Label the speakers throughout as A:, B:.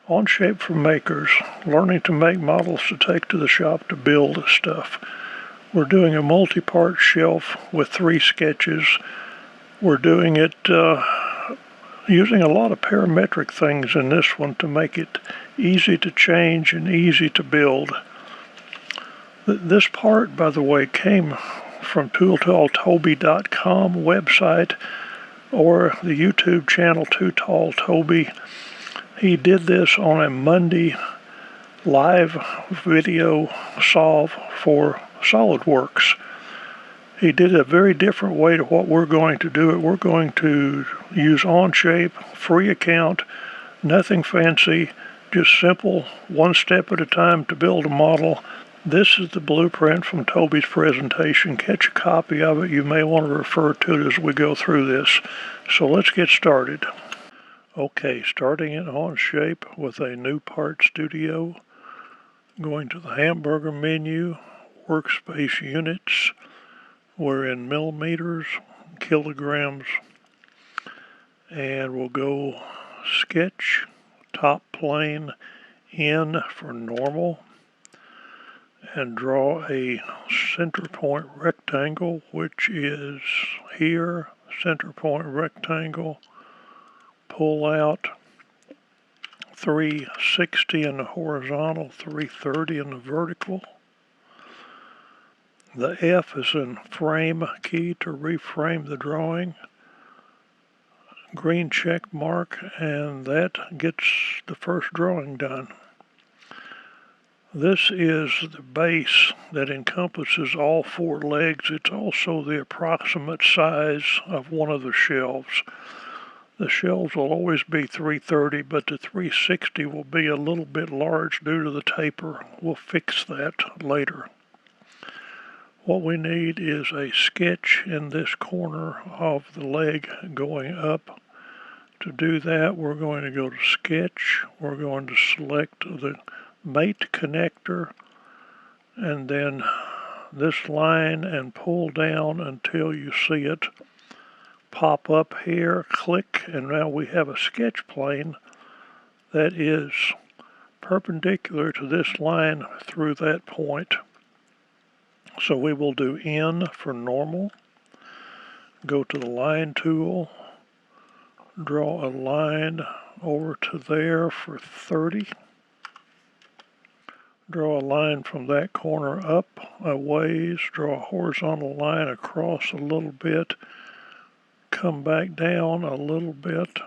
A: On Shape for Makers, learning to make models to take to the shop to build stuff. We're doing a multi-part shelf with 3 sketches. We're doing it using a lot of parametric things in this one to make it easy to change and easy to build. This part, by the way, came from TooTallToby.com website or the YouTube channel TooTallToby. He did this on a Monday live video solve for SolidWorks. He did a very different way to what we're going to do it. We're going to use Onshape, free account, nothing fancy, just simple, one step at a time to build a model. This is the blueprint from Toby's presentation. Catch a copy of it. You may want to refer to it as we go through this. So let's get started. Okay, starting in Onshape with a new part studio. Going to the hamburger menu, workspace units. We're in millimeters, kilograms, and we'll go sketch, top plane, N for normal, and draw a center point rectangle, which is here, center point rectangle. Pull out 360 in the horizontal, 330 in the vertical. The F is in frame key to reframe the drawing. Green check mark, and that gets the first drawing done. This is the base that encompasses all 4 legs. It's also the approximate size of one of the shelves. The shelves will always be 330, but the 360 will be a little bit large due to the taper. We'll fix that later. What we need is a sketch in this corner of the leg going up. To do that, we're going to go to Sketch. We're going to select the mate connector, and then this line, and pull down until you see it pop up here, click, and now we have a sketch plane that is perpendicular to this line through that point. So we will do N for normal, go to the line tool, draw a line over to there for 30, draw a line from that corner up a ways, draw a horizontal line across a little bit, come back down a little bit,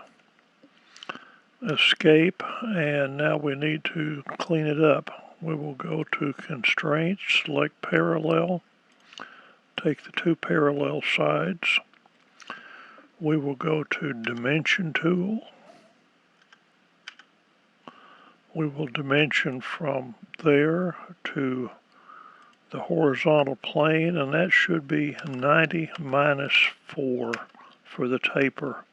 A: escape, and now we need to clean it up. We will go to Constraints, select Parallel, take the 2 parallel sides. We will go to Dimension tool. We will dimension from there to the horizontal plane, and that should be 90 minus 4 for the taper.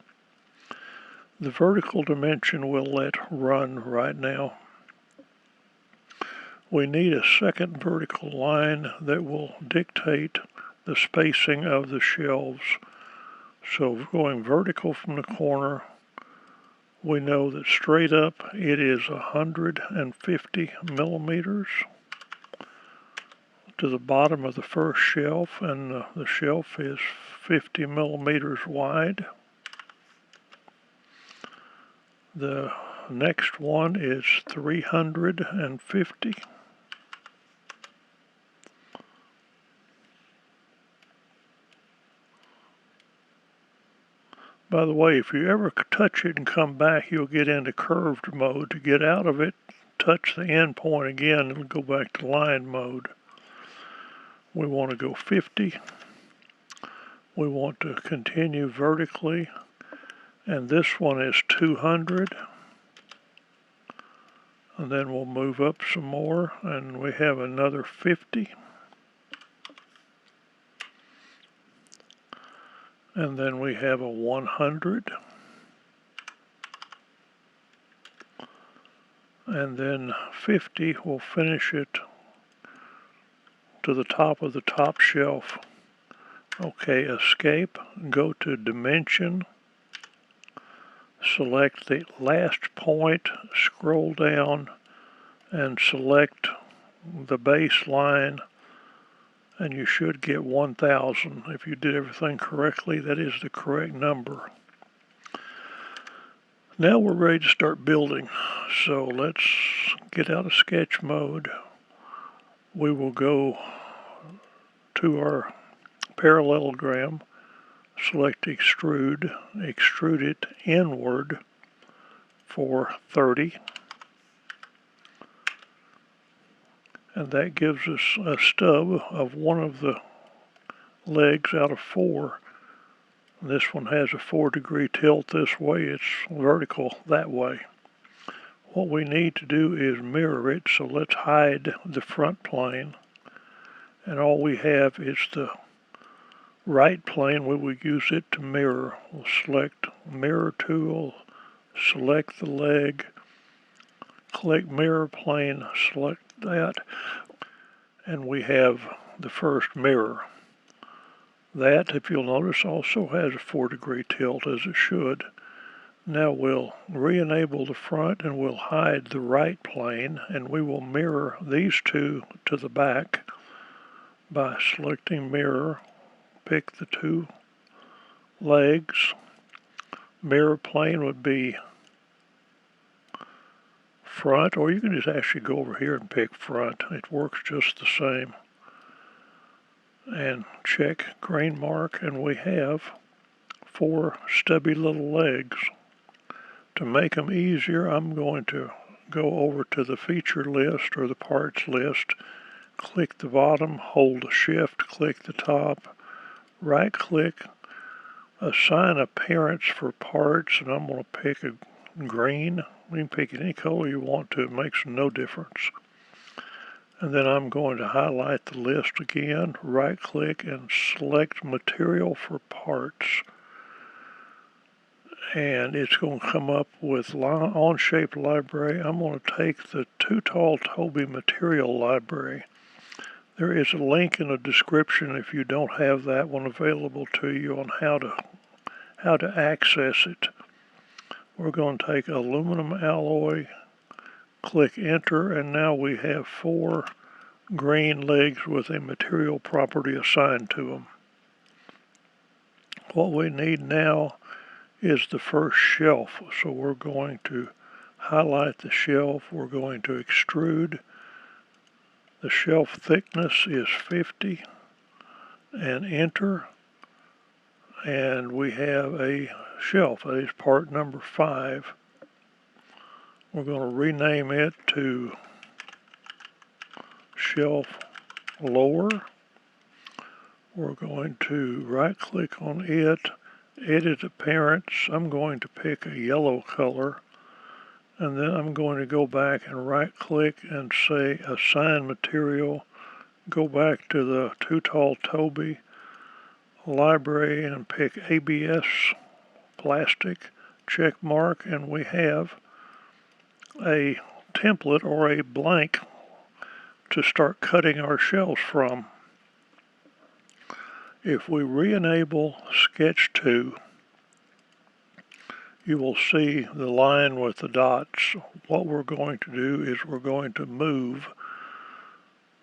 A: The vertical dimension we'll let run right now. We need a second vertical line that will dictate the spacing of the shelves. So going vertical from the corner, we know that straight up it is 150 millimeters to the bottom of the first shelf, and the shelf is 50 millimeters wide. The next one is 350. By the way, if you ever touch it and come back, you'll get into curved mode. To get out of it, touch the end point again and go back to line mode. We want to go 50. We want to continue vertically, and this one is 200. And then we'll move up some more, and we have another 50. And then we have a 100. And then 50 will finish it to the top of the top shelf. Okay, escape, go to Dimension, select the last point, scroll down, and select the baseline, and you should get 1000. If you did everything correctly, that is the correct number. Now we're ready to start building. So let's get out of sketch mode. We will go to our parallelogram, select extrude, extrude it inward for 30. And that gives us a stub of one of the legs out of 4. This one has a 4-degree tilt this way, it's vertical that way. What we need to do is mirror it, so let's hide the front plane. And all we have is the right plane. We will use it to mirror. We'll select Mirror Tool, select the leg, click Mirror Plane, select that, and we have the first mirror. That, if you'll notice, also has a 4-degree tilt, as it should. Now we'll re-enable the front and we'll hide the right plane, and we will mirror these two to the back by selecting Mirror, pick the 2 legs. Mirror plane would be front, or you can just actually go over here and pick front. It works just the same. And check grain mark, and we have 4 stubby little legs. To make them easier, I'm going to go over to the feature list or the parts list, click the bottom, hold Shift, click the top, right click, assign appearance for parts, and I'm going to pick a green. You can pick any color you want to, it makes no difference. And then I'm going to highlight the list again, right click, and select material for parts. And it's going to come up with on-shape library. I'm going to take the TooTallToby material library. There is a link in the description if you don't have that one available to you on how to access it. We're going to take aluminum alloy, click enter, and now we have 4 green legs with a material property assigned to them. What we need now is the first shelf. So we're going to highlight the shelf, we're going to extrude. The shelf thickness is 50, and enter, and we have a shelf. That is part number 5. We're going to rename it to shelf lower. We're going to right click on it, edit appearance. I'm going to pick a yellow color, and then I'm going to go back and right click and say assign material, go back to the TooTallToby library and pick ABS plastic, check mark, and we have a template or a blank to start cutting our shells from. If we re-enable Sketch 2, you will see the line with the dots. What we're going to do is we're going to move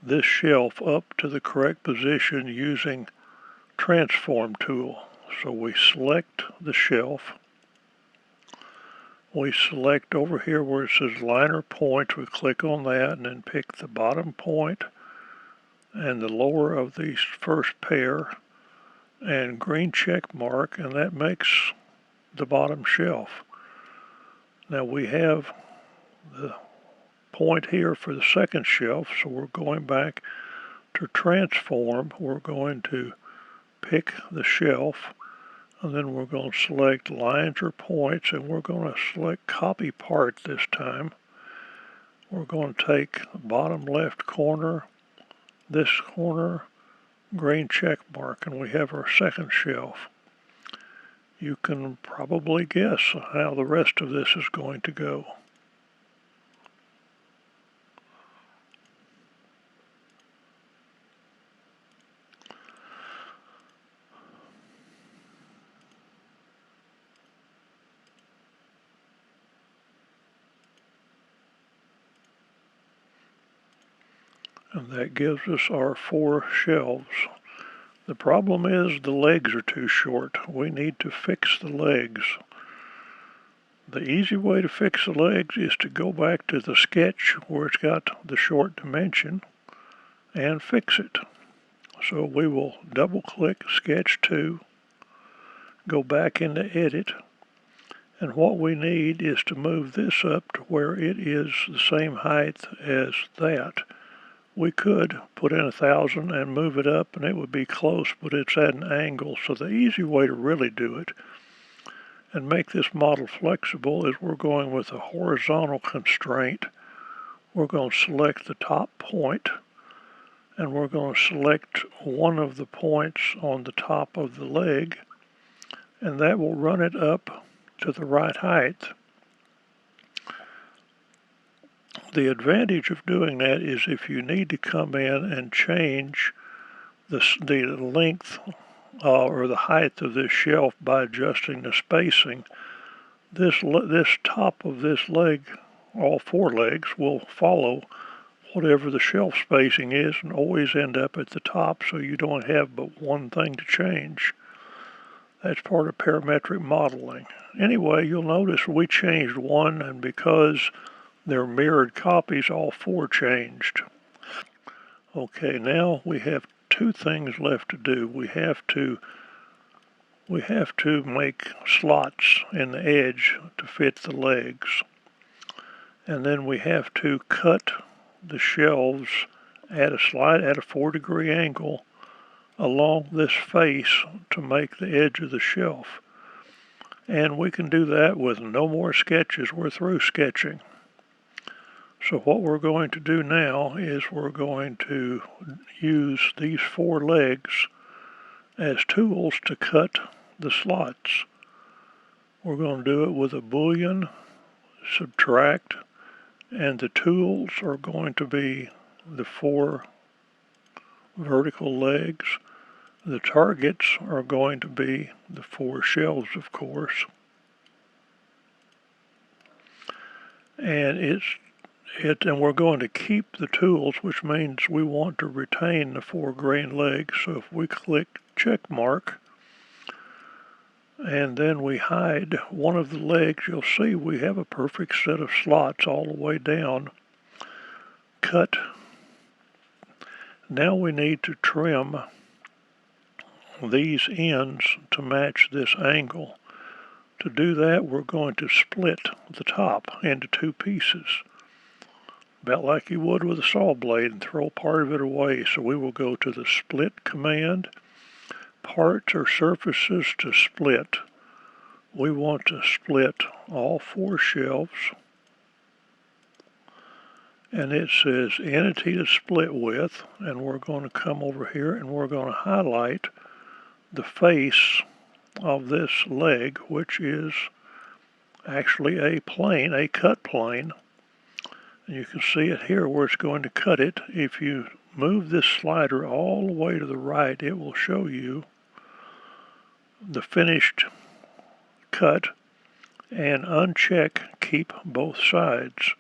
A: this shelf up to the correct position using Transform tool. So we select the shelf. We select over here where it says liner point. We click on that and then pick the bottom point and the lower of these first pair and green check mark, and that makes the bottom shelf. Now we have the point here for the second shelf, so we're going back to transform. We're going to pick the shelf, and then we're going to select lines or points, and we're going to select copy part this time. We're going to take the bottom left corner, this corner, green check mark, and we have our second shelf. You can probably guess how the rest of this is going to go. And that gives us our 4 shelves. The problem is the legs are too short. We need to fix the legs. The easy way to fix the legs is to go back to the sketch where it's got the short dimension and fix it. So we will double click Sketch 2, go back into Edit, and what we need is to move this up to where it is the same height as that. We could put in 1,000 and move it up and it would be close, but it's at an angle. So the easy way to really do it and make this model flexible is we're going with a horizontal constraint. We're going to select the top point and we're going to select one of the points on the top of the leg, and that will run it up to the right height. The advantage of doing that is if you need to come in and change the length or the height of this shelf by adjusting the spacing, this top of this leg, all 4 legs, will follow whatever the shelf spacing is and always end up at the top, so you don't have but one thing to change. That's part of parametric modeling. Anyway, you'll notice we changed one, and because they're mirrored copies, all 4 changed. Okay, now we have 2 things left to do. We have to make slots in the edge to fit the legs. And then we have to cut the shelves at a 4-degree angle along this face to make the edge of the shelf. And we can do that with no more sketches. We're through sketching. So what we're going to do now is we're going to use these 4 legs as tools to cut the slots. We're going to do it with a Boolean, subtract, and the tools are going to be the 4 vertical legs. The targets are going to be the 4 shelves, of course. And we're going to keep the tools, which means we want to retain the 4 grain legs. So if we click check mark and then we hide one of the legs, you'll see we have a perfect set of slots all the way down. Cut. Now we need to trim these ends to match this angle. To do that, we're going to split the top into 2 pieces, about like you would with a saw blade, and throw part of it away. So we will go to the split command, parts or surfaces to split. We want to split all 4 shelves, and it says entity to split with, and we're going to come over here and we're going to highlight the face of this leg, which is actually a plane, a cut plane. And you can see it here where it's going to cut it. If you move this slider all the way to the right, it will show you the finished cut, and uncheck keep both sides.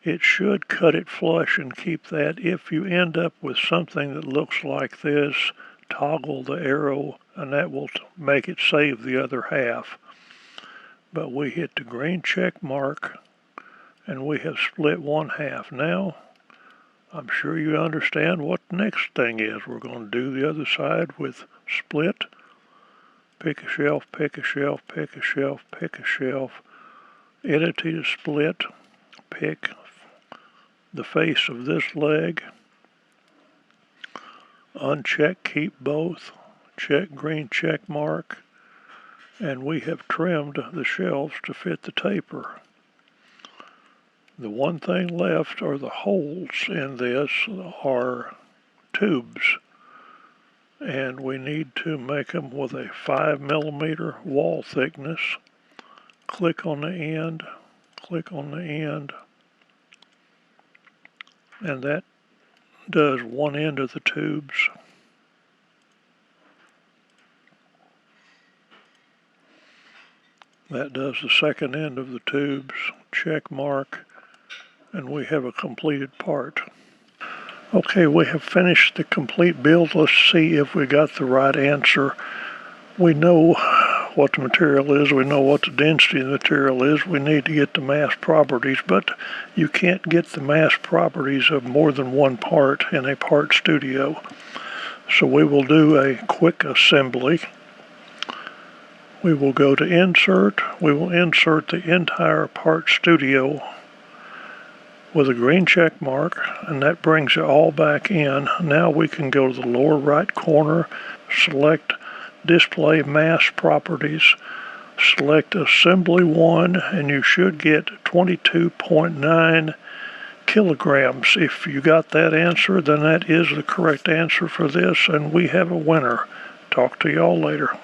A: It should cut it flush and keep that. If you end up with something that looks like this, toggle the arrow and that will make it save the other half. But we hit the green check mark and we have split 1/2. Now I'm sure you understand what the next thing is. We're going to do the other side with split, pick a shelf, pick a shelf, pick a shelf, pick a shelf, entity to split, pick the face of this leg, uncheck keep both, check green check mark, and we have trimmed the shelves to fit the taper. The one thing left are the holes in this are tubes, and we need to make them with a 5mm wall thickness. Click on the end, click on the end, and that does one end of the tubes. That does the second end of the tubes. Check mark, and we have a completed part. Okay, we have finished the complete build. Let's see if we got the right answer. We know what the material is. We know what the density of the material is. We need to get the mass properties, but you can't get the mass properties of more than one part in a part studio. So we will do a quick assembly. We will go to Insert. We will insert the entire part studio with a green check mark, and that brings it all back in. Now we can go to the lower right corner, select Display Mass Properties, select Assembly 1, and you should get 22.9 kilograms. If you got that answer, then that is the correct answer for this, and we have a winner. Talk to y'all later.